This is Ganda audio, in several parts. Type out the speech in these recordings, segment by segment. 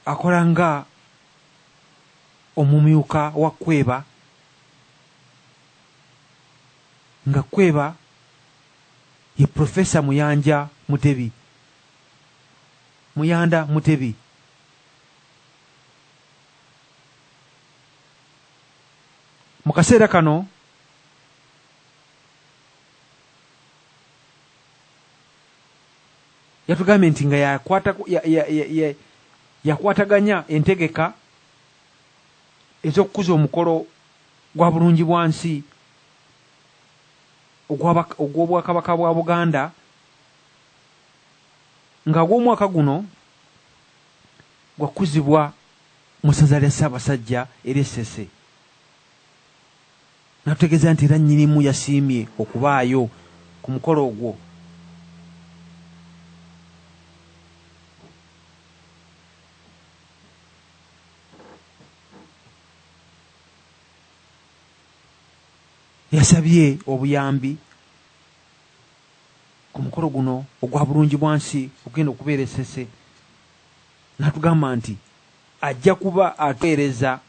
akolanga omumyuka wa Kweba nga Kweba ye Professor Muyanda Mutebi mu kaseera kano yatugambye nti nga yakwataganya entegeka ez'okukuza omukolo gwa bulungi bwansi ogw'obwakabaka bwa Buganda nga gw'omwaka guno gwakuzibwa mu ssaza lya Ssaabasajja ery'Essese. Natutegeeza nti era nnyinimu yasiimye okubaayo ku mukolo ogwo. Yasabye obuyambi ku mukolo guno ogwa bulungi bwansi ogenda okubeera Essese. Natugamba nti ajja kuba atuweereza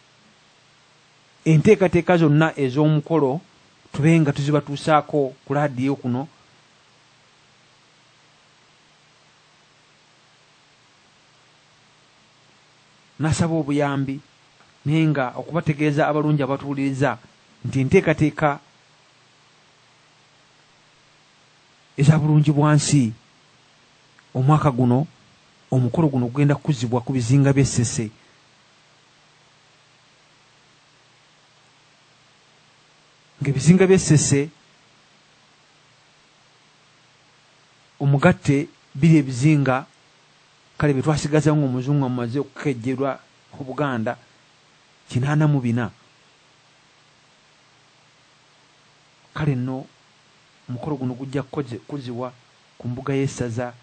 enteekateeka zonna ez'omukolo tube nga tuzibatuusaako ku laadiyo kuno. Nasaba obuyambi naye nga okubategeeza abalungi abatuwuliriza nti enteekateeka eza bulungi bwansi omwaka guno omukolo guno gugenda kukuzibwa ku bizinga by'Essese. Ng'ebizinga by'Essese omugatte biri ebizinga kale bye twasigaza ng'omuzungu amaze okukejjerwa Obuganda 84. Kale nno omukolo guno gujja kuzibwa ku mbuga y'essaza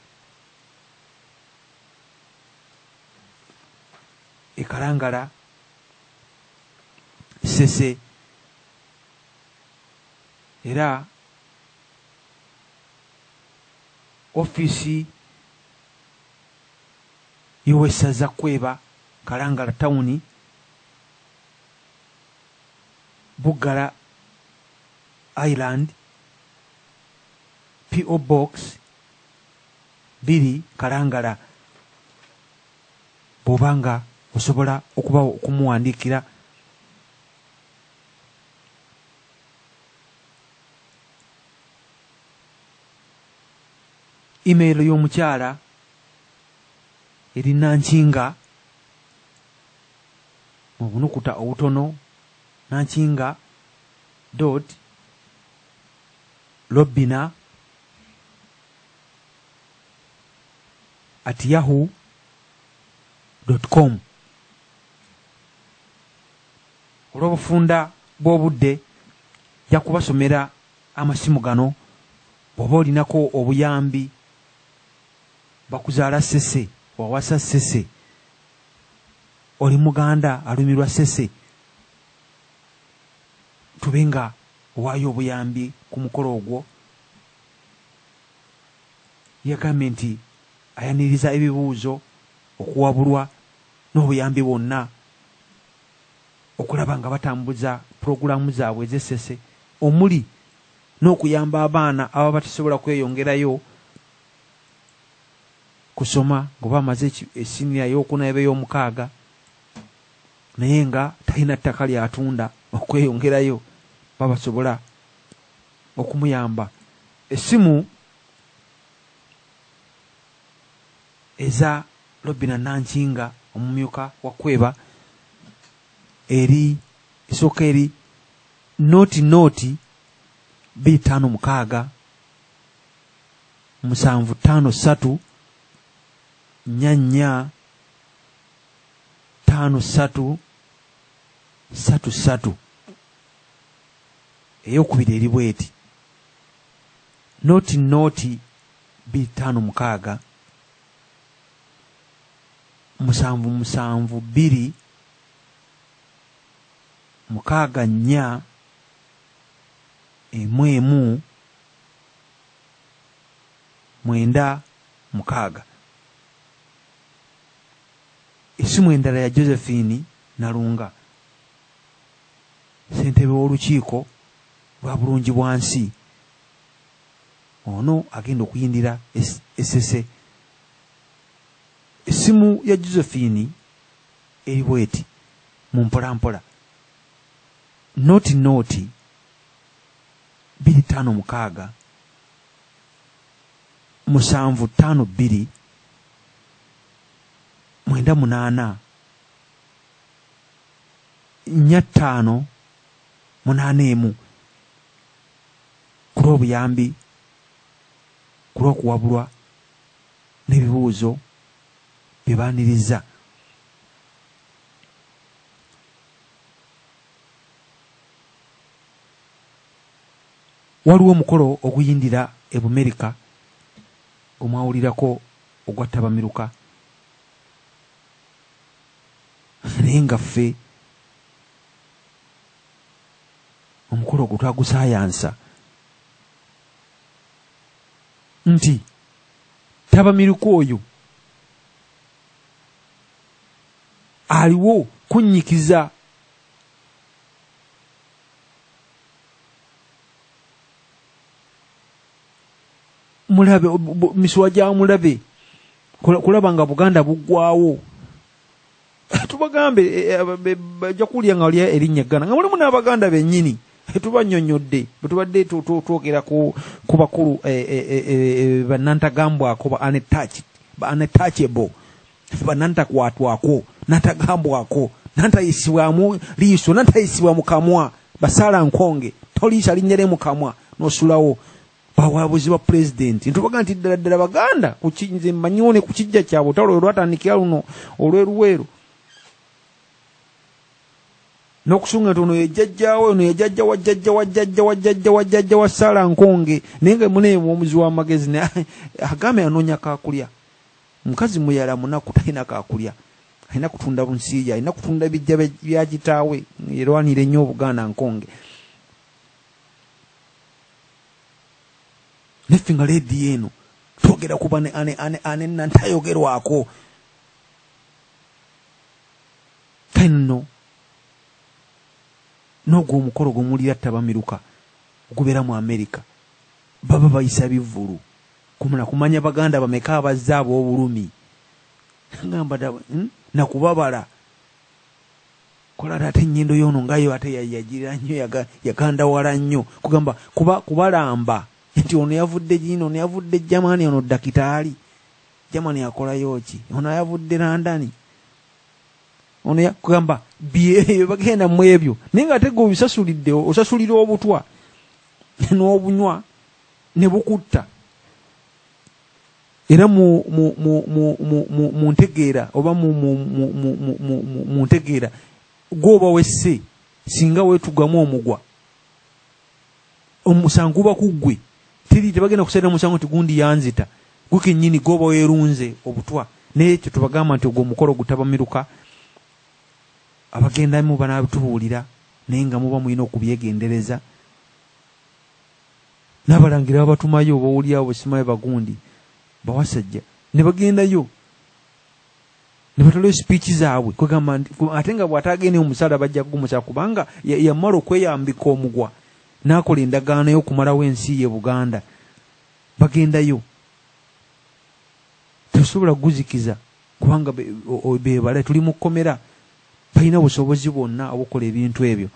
Ekalangala Ssese era ofiisi y'owessaza Kweba Kalangala Town Buganda Island P.O. Box 2 Kalangala. Bw'obanga osobola okuba okumuwandiikira email y'omukyala eri Nankinga mu bunukuta obutono nankinga.robina@yahoo.com. olw'obufunda bw'obudde yakubasomera amasimu gano bw'oba olinako obuyambi bakuzaala Ssese wawasa Ssese oli Muganda alumirwa Ssese tube nga owaayo obuyambi ku mukolo ogwo. Yagambye nti ayaniriza ebibuuzo okuwabulwa n'obuyambi bwonna okulaba nga batambuza pulogulaamu zaabwe ez'Essese omuli n'okuyamba abaana ababa batasobola kweyongerayo kusoma ngoba amaze essiniya y'okuna eba ey'omukaaga naye nga talina ttaka lyatunda okweyongerayo babasobola okumuyamba. Essimu eza Robina Nankinga omumyuka wa Kweba eri esooka eri noti 256 753 4 4 5333. ey'okubiri eri bweti noti 256 772 6 4 9 6. Essimu endala ya Josephine Nalunga, ssentebe w'olukiiko lwa bulungibwansi. Ono agenda okuyindira essese. Essimu ya Josephine eri bweti mu mpolampola. Noti 256 752 98 45 81 ku lw'obuyambi, ku lw'okuwabulwa n'ebibuuzo bye baaniriza. Waliwo omukolo oguyindira e Bumerika omwawulirako ogwa Ttabamiruka, naye nga ffe omukolo ogwo twagusaayansa nti Ttabamiruka oyo aliwo kunnyikiza mulabe misuwa gya mulabe kulaba nga Buganda buggwawo. Tubagambe bajja kuwulira nga waliya erinnya Ggana nga mulimu n'Abaganda bennyini tubanyonyodde bwe tubadde twogera ku bakulu bannantagambwako ba untouchable, bannantakwatwako, nantagambwako, nantayisibwamu liiso, nantayisibwa mu kamwa, basaala nkonge toliisa linnyere mu kamwa n'osulawo bawabuzi ba president. Ntubaga nti ddala Baganda kukinze manyone ku kijja kyabwe talo olwatandikira luno olweruweru n'okusunga nti ono yejjajjaawe, ono yejjajja wajjajja wa Saala Nkonge, naye nga muneewo omuzi w'amagezi agambe anoonya kakulya. Mukazi muyala munaku talina kakulya, alina kutunda bunsiija, alina kutunda bijja bya kitaawe, yerwanire nnyo Obuganda Nkonge. Neffe nga leedi eno twogera kuba ane nantayogerwako kano n'ogwo omukolo gw'omuwulira Ttabamiruka ogubeera mu Amerika baba bayisa bivvulu kumanya Baganda bameka abazze ab'obulumi ngamba nakubabala kola ate ennyindo y'ono ngayo ate yagirira nnyo yagandawala nnyo kugamba kubalamba nti ono yavudde gino, ono yavudde Germany, ono dakitaali Germany akolayo ki, ono yavudde London, ono kugamba bye bagenda mu ebyo, naye nga ate obisasulidde, osasulira obutwa n'obunywa ne bukutta. Era mu ntegeera oba mu ntegeera gwoba wesse singa weetugamu omugwa omusango guba kuggwe, tebagenda kusalira musango nti gundi yanzita, gwe kennyini gwoba weerunze obutwa. Naye ekyo tubagamba nti ogwo omukolo Ttabamiruka abagendamu banaabitubuulira naye nga muba mulina okubyegendereza. N'abalangira babatumayo bawulirawo basimayo bagundi bawasajja ne bagendayo ne batolayo speech zaabwe kwegamba ate nga bw'ataagende omusaala bajja kugumusa kubanga yamala okweyambika omugwa n'akola endagaano y'okumalawo ensi ye Buganda. Bagendayo tetusobola kuguzikiza kubanga beebala tuli mu kkomera, balina busobozi bwonna obukola ebintu ebyo.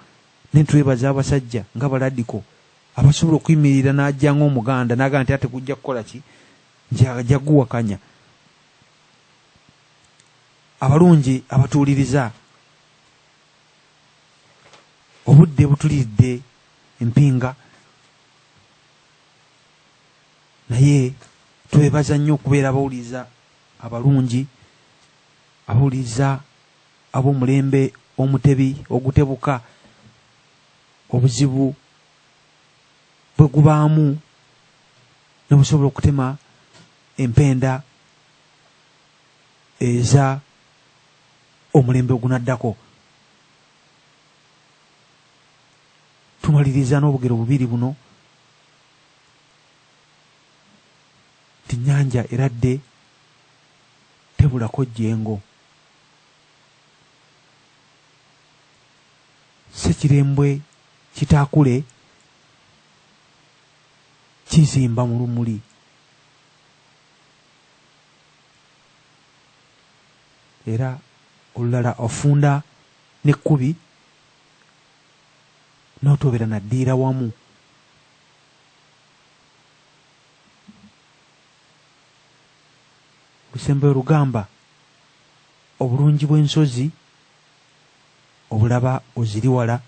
Ne twebaza abasajja nga baladiko abasobola okuyimirira n'ajja ng'Omuganda n'agamba nti ate kujja kukola ki ajja kuguwakanya. Abalungi abatuuliriza, obudde butuliridde empinga, naye twebaza nnyo okubeera abawuliza abalungi, abawuliza ab'omulembe omutebi ogutebuka obuzibu bwe gubaamu ne busobola okutema empenda eza omulembe ogunaddako. Tumaliriza n'obugero bubiri buno nti nnyanja eradde tebulako jjengo. Sekirembwe kitakule kizimba mu lumuli. Era olulala ofunda n'ekkubi n'otobeera naddiira wamu. Lusembe lugamba obulungi bw'ensozi obulaba oziri wala.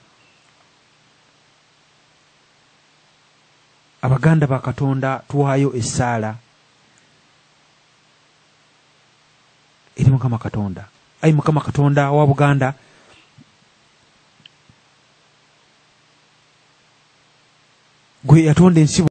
Abaganda ba Katonda tuwaayo essaala eri Mukama Katonda. Ayi Mukama Katonda wa Buganda, gwe yatonda ensi